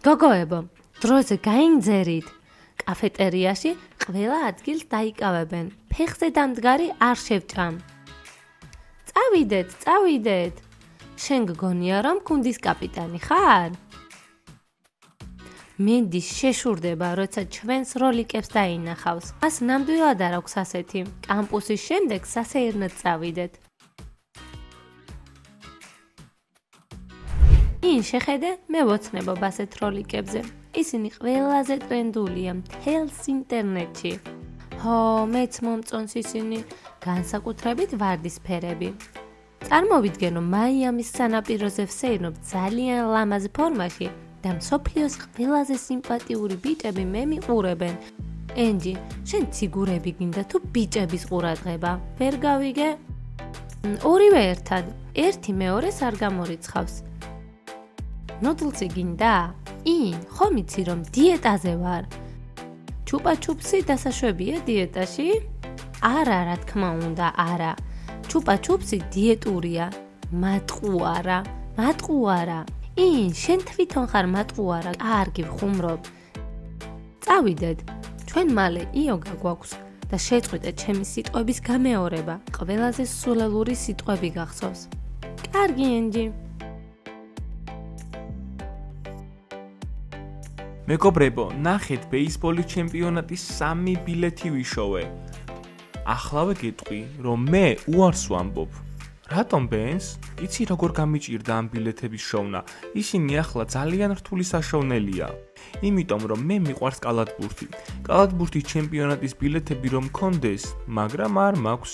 გოგოებო, დროზე გაინძერით. კაფეტერიაში ყველა ადგილს დაიკავებენ. ფეხზე დამდგარი არ შევჭამ. წავიდეთ. შენ გგონია რომ გუნდის კაპიტანი ხარ? მენდი შეშურდება, როცა ჩვენს როლიკებს დაინახავს. მას ნამდვილად არ აქვს ასეთი. კამპუსის შემდეგ სასეირნოდ წავიდეთ. შეხედე, მე ვოცნებობ ასეთ როლიკებზე. ისინი ყველაზე ტრენდულია მთელს ინტერნეტში. მეც მომწონს ისინი, განსაკუთრებით ვარდისფერები. წარმოვიდგენ, რომ მაიამის სანაპიროზე ვსეირნობ ძალიან ლამაზ ფორმაში და მსოფლიოს ყველაზე სიმპათიური ბიჭები მე მიყურებენ. ენჯი, შენ ციგურები გინდა თუ ბიჭების ყურადღება? ვერ გავიგე? ორივე ერთად, ერთი მეორეს არ გამორიცხავს. ნოდლცი გინდა? ხომ იცი რომ დიეტაზე ვარ? ჩუპა-ჩუპსი დასაშვებია დიეტაში? არა, რა თქმა უნდა, არა. ჩუპა-ჩუპსი დიეტურია. მატყუარა. შენ თვითონ ხარ მატყუარა. კარგი, ვხუმრობ. წავიდეთ. ჩვენ მალე იოგა გვაქვს და შეწყვიტეთ ჩემი სიტყვების გამეორება. ყველაზე სულელური სიტყვები გახსოვს. კარგი, ენჯი. მეგობრებო, ნახეთ ბეისბოლის ჩემპიონატის 3 ბილეთი ვიშოვე. ახლავე გეტყვი, რომ მე უარს ვამბობ. რატომ ბენს? იცი როგორ გამიჭირდა ამ ბილეთების შოვნა? ისინი ახლა ძალიან რთული საშოვნელია. იმიტომ რომ მე მიყვარს კალათბურთი. კალათბურთის ჩემპიონატის ბილეთები რომ მქონდეს, მაგრამ არ მაქვს.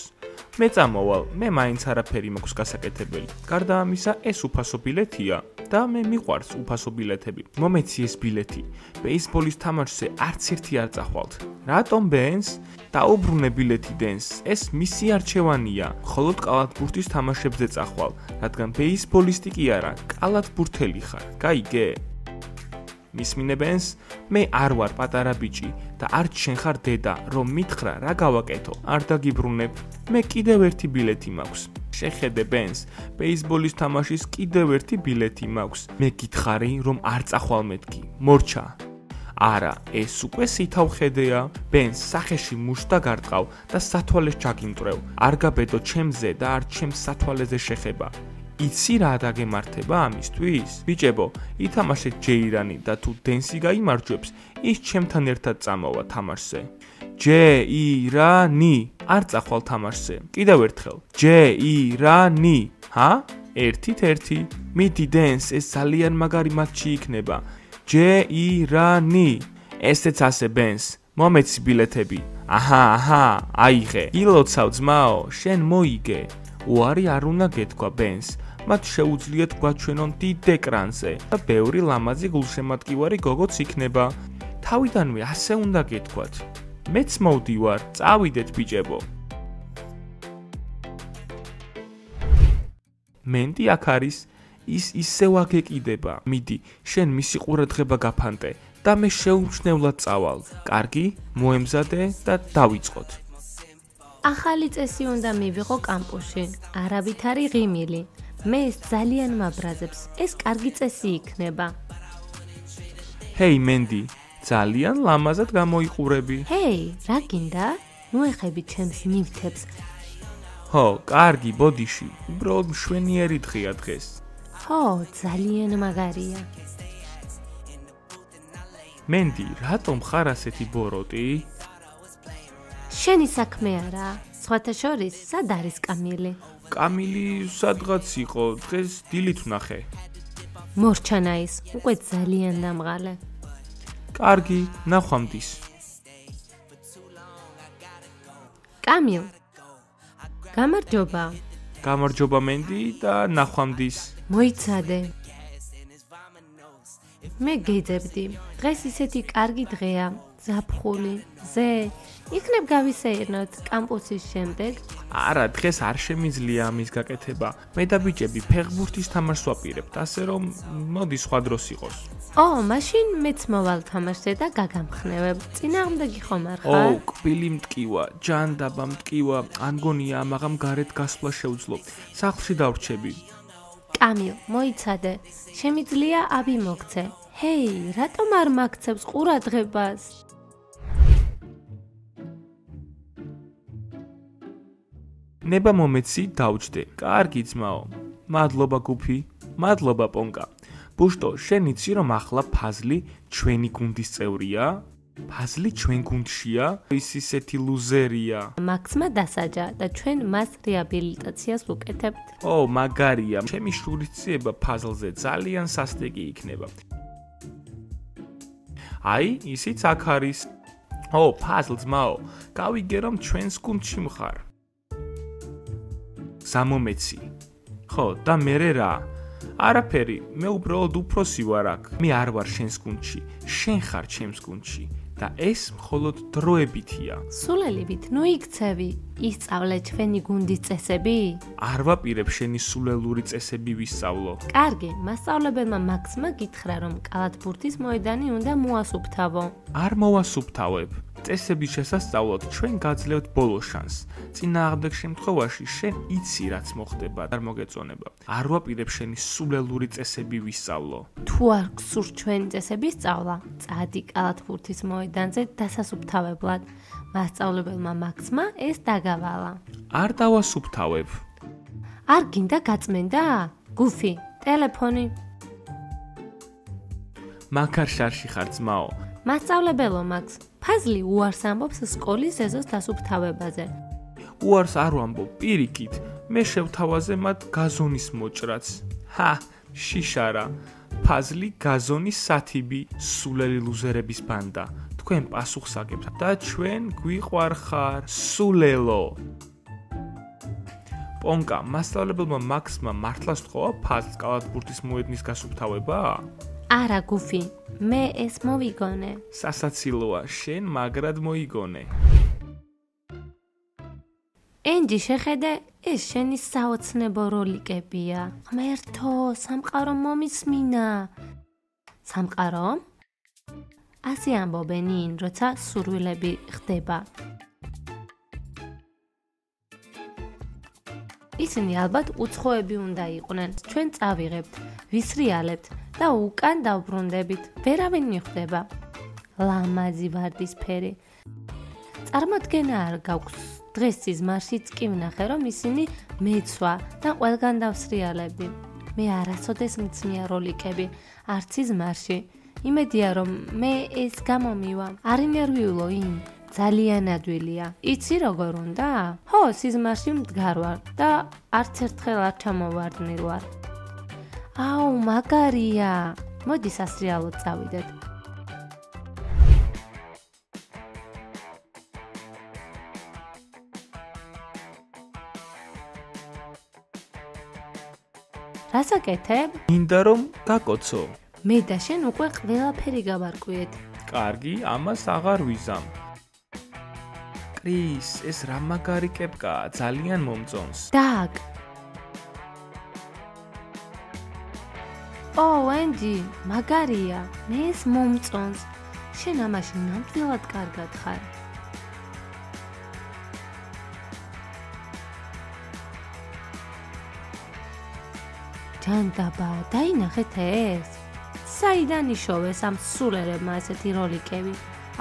მე წამოვალ, მე მაინც არაფერი მაქვს გასაკეთებელი. გარდა ამისა, ეს უფასო ბილეთია და მე მიყვარს უფასო ბილეთები. მომეცი ეს ბილეთი. ბეისბოლის თამაშზე არც ერთი არ წახვალთ. რატომ ბენს? დაუბრუნე ბილეთი დენს. ეს მისი არჩევანია. მხოლოდ კალათბურთის თამაშებზე წახვალ, რადგან ბეისბოლისტი კი არა, კალათბურთელი ხარ. გაიგე? მისმინებენს, მე არ ვარ პატარა ბიჭი და არც შენ ხარ დედა, რომ მითხრა რა გავაკეთო. არ დაგიბრუნებ, მე კიდევ ერთი ბილეთი მაქვს. შეხედე ბენს, ბეისბოლის თამაშის კიდევ ერთი ბილეთი მაქვს. მე გითხარი, რომ არ წახვალ მეთქი. მორჩა. არა, ეს უკვე სითავხედეა. ბენს, სახეში მუშტა გარტყავ და სათვალეს ჩაგიმტრევ. არ გაბედო ჩემზე და არ ჩემს სათვალეზე შეხება. იცი რა დაგემართება ამისთვის? ბიჭებო, ითამაშეთ ჯეირანი და თუ დენსი გაიმარჯვებს, ის ჩემთან ერთად წამოვა თამაშზე. ჯეირანი, არ წახვალ თამაშზე. კიდევ ერთხელ. ჯეირანი. ერთით. მიდი დენს, ეს ძალიან მაგარი მატჩი იქნება. ჯეირანი. ესეც ასე ბენს. მომეცი ბილეთები. აჰა, აიღე. ილოცავ ძმაო, შენ მოიგე. უარი არ უნდა გეთქვა ბენს. მათ შეუძლიათ გვაჩვენონ დიდ ეკრანზე და ბევრი ლამაზი გულშემატკივარი გოგოც იქნება. თავიდანვე ასე უნდა გეთქვათ. მეც მოვდივარ, წავიდეთ ბიჭებო. მენდი აქ არის, ის ისევ აგეკიდება. მიდი, შენ მისი ყურადღება გაფანტე და მე შეუმჩნევლად წავალ. კარგი, მოემზადე და დავიწყოთ. ახალი წესი უნდა მივიღო კამპუსში. არავითარი ღიმილი. მე ეს ძალიან მაბრაზებს. ეს კარგი წესი იქნება. ჰეი მენდი, ძალიან ლამაზად გამოიყურები. ჰეი, რა გინდა? მოეხები ჩემს ნივთებს. კარგი, ბოდიში. უბრალოდ მშვენიერი დღეა დღეს. ძალიან მაგარია. მენდი, რატომ ხარ ასეთი ბოროტი? შენი საქმე არა. სხვათა შორის, სად არის კამილი? კამილი სადღაც იყო, დღეს დილით ვნახე. მორჩანაის, უკვე ძალიან დამღალე. კარგი, ნახვამდის. კამილ, გამარჯობა. გამარჯობა მენდი და ნახვამდის. მოიცადე. მე გეძებდი. დღეს ისეთი კარგი დღეა. ზაფხული, ზე. იქნებ გავისეირნოთ კამპუსის შემდეგ. არა, დღეს არ შემიძლია ამის გაკეთება. მე და ბიჭები ფეხბურთის თამაშს ვაპირებთ, ასე რომ მოდი სხვა დროს იყოს. მაშინ მეც მოვალ თამაშზე და გაგამხნევებ. წინააღმდეგი ხომ არ ხარ? კბილი მტკივა, ჯანდაბა მტკივა, ანგონია ამაღამ გარეთ გასვლა შეუძლო. სახლში დავრჩები. კამილ, მოიცადე. შემიძლია აბი მოგცე. ჰეი, რატომ არ მაქცევს ყურადღებას? ნება მომეცი დავჯდე. კარგი ძმაო. მადლობა გუფი. მადლობა პონკა. ბუშტო, შენ იცი რომ ახლა ფაზლი ჩვენი გუნდის წევრია? ფაზლი ჩვენ გუნდშია? ის ისეთი ლუზერია. მაქსმა დასაჯა და ჩვენ მას რეაბილიტაციას ვუკეთებთ. ო, მაგარია. ჩემი შურის ძიება ფაზლზე ძალიან სასტიკი იქნება. აი, ისიც აქ არის. ო, ფაზლ ძმაო, გავიგე რომ ჩვენს გუნდში მხარ. სამომეცი. ხო, და მერე რა? არაფერი, მე უბრალოდ უფროსი ვარ აქ. მე არ ვარ შენს გუნდში, შენ ხარ ჩემს გუნდში და ეს მხოლოდ დროებითია. სულელივით, ნუ იქცევი, ისწავლე ჩვენი გუნდის წესები? არ ვაპირებ შენი სულელური წესები ვისწავლო. კარგი, მასწავლებელმა მაქსმა გითხრა რომ კალათბურთის მოედანი უნდა მოასუფთავო. არ მოვასუფთავებ. წესების შესასწავლად ჩვენ გაძლევთ ბოლო შანსს. წინააღმდეგ შემთხვევაში შენ იცი რაც მოხდება, არ მოგეწონება. არ ვაპირებ შენი სულელური წესები ვისწავლო. თუ არ გსურს ჩვენი წესები სწავლა, წადი კალათბურთის მოედანზე დასასუფთავებლად. მასწავლებელმა მაქსმა ეს დაგავალა. არ დავასუფთავებ. არ გინდა გაწმენდა? გუფი, ტელეფონი. მაგარ შარში ხარ ძმაო. მასწავლებელო მაქს, ფაზლი უარს ამბობს სკოლის ეზოს დასუფთავებაზე. უარს არ ვამბობ, პირიქით, მე შევთავაზე მათ გაზონის მოჭრაც. ჰა, შიშარა. ფაზლი გაზონის სათიბი, სულელი ლუზერების ბანდა. თქვენ პასუხს აგებთ და ჩვენ გვიყვარხარ, სულელო. პონკა, მასწავლებელმა მაქსმა მართლაც თქვა ფაზლს კალათბურთის მოედნის გასუფთავება? არა, გუფი, მე ეს მოვიგონე. სასაცილოა, შენ მაგრად მოიგონე. ენჯი, შეხედე, ეს შენი საოცნებო როლიკებია. ღმერთო, სამყარო მომისმინა. სამყარო? ასე ამბობენ, როცა სურვილები ხდება. ისინი ალბათ უცხოები უნდა იყვნენ. ჩვენ წავიღებთ, ვისრიალებთ და უკან დავბრუნდებით. ვერავინ მიხვდება. ლამაზი ვარდისფერი. წარმოდგენა არ გაქვს. დღეს სიზმარშიც კი ვნახე, რომ ისინი მეცვა და ყველგან დავსრიალებდი. მე არასოდეს მცნია როლიკები, არც სიზმარში. იმედია, რომ მე ეს გამომივა. არ ინერვიულო იმ? ძალიან ადვილია. იცი როგორ უნდა? ხო, სიზმარში მდგარ ვარ და არც ერთხელ არ ჩამოვარდნილ ვარ. აუ, მაგარია. მოდი სასრიალოდ წავიდეთ. რას აკეთებ? მინდა რომ გაკოცო. მე და შენ უკვე ყველაფერი გავარკვიეთ. კარგი, ამას აღარ ვიზამ. კრის, ეს რა მაგარი კეპკაა, ძალიან მომწონს. დაგ. ო, ენჯი, მაგარია. მე ეს მომწონს. შენ ამაში ნამდვილად კარგად ხარ. ჯანდაბა, დაინახეთ ეს? საიდან იშოვეს ამ სულერებმა ასეთი როლიკები?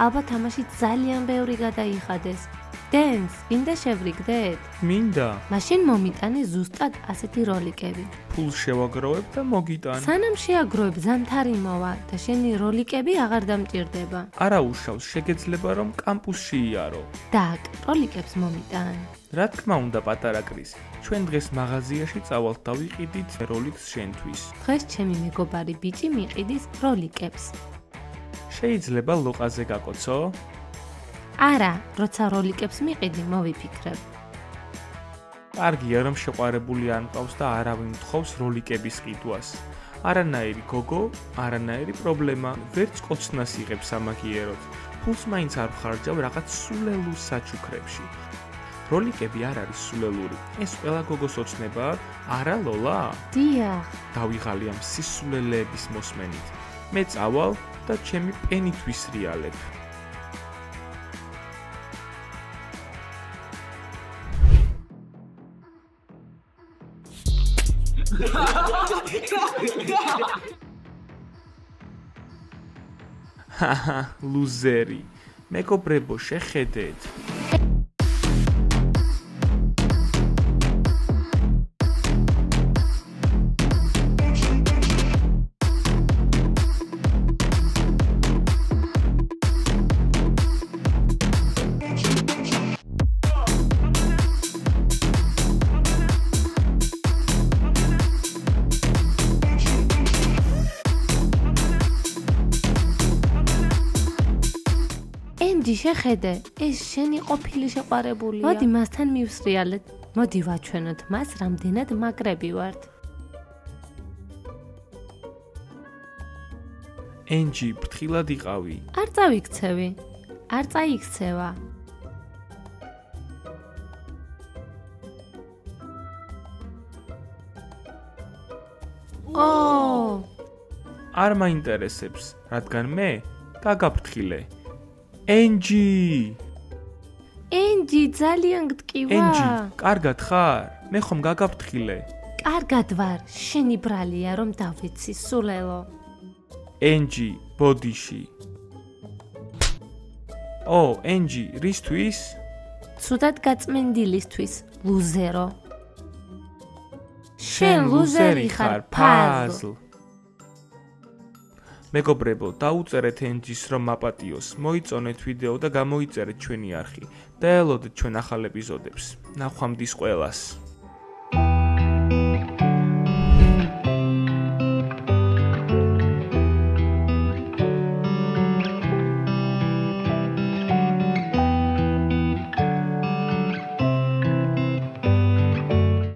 ალბათ ამაში ძალიან ბევრი გადაიხადეს. დენს, გინდა შევრიგდეთ? მინდა. მაშინ მომიტანე ზუსტად ასეთი როლიკები. ფულს შევაგროვებ და მოგიტან. სანამ შეაგროვებ, ზამთარი მოვა და შენი როლიკები აღარ დამჭირდება. არა უშავს, შეგეძლება რომ კამპუსში იარო. დაკ, როლიკებს მომიტან. რა თქმა უნდა, პატარა კრის. ჩვენ დღეს მაღაზიაში წავალთ და ვიყიდით როლიკს შენთვის. დღეს ჩემი მეგობარი ბიჭი მიყიდის როლიკებს. შეიძლება ლოყაზე გაკოცო? არა, როცა როლიკებს მიყიდი, მოვიფიქრებ. კარგია, რომ შეყვარებული არ მყავს და არავინ თხოვს როლიკების ყიდვას. არანაირი გოგო, არანაირი პრობლემა, ვერც კოცნას იღებს ამაგიეროდ. ფულს მაინც არ ვხარჯავ რაღაც სულელურ საჩუქრებში. როლიკები არ არის სულელური. ეს ყველა გოგოს ოცნება? არა, ლოლა? დიახ. დავიღალი ამ სისულელეების მოსმენით. მე წავალ და ჩემი პენით ვისრიალებ. ჰაჰა, ლუზერი. მეგობრებო, შეხედეთ. ენჯი, შეხედე, ეს შენი ყოფილი შეყვარებულია. მოდი მასთან მივსრიალეთ. მოდი ვაჩვენოთ მას, რამდენად მაგრები ვართ. ენჯი, ფრთხილად იყავი. არ წავიქცევი. არ წაიქცევა. არ მაინტერესებს, რადგან მე გაგაფრთხილე. ენჯი! ენჯი, ძალიან გტკივა. ენჯი, კარგად ხარ? მე ხომ გაგაფრთხილე. კარგად ვარ, შენი ბრალია რომ დავიცი სულელო. ენჯი, ბოდიში. ენჯი, რისთვის? ცუდად გაწმენდილისთვის, ლუზერო. შენ ლუზერი ხარ, ფაზლ. მეგობრებო, დაუწერეთ ენჯის რომ მაპატიოს, მოიწონეთ ვიდეო და გამოიწერეთ ჩვენი არხი და ელოდეთ ჩვენ ახალ ეპიზოდებს. ნახვამდის ყველას.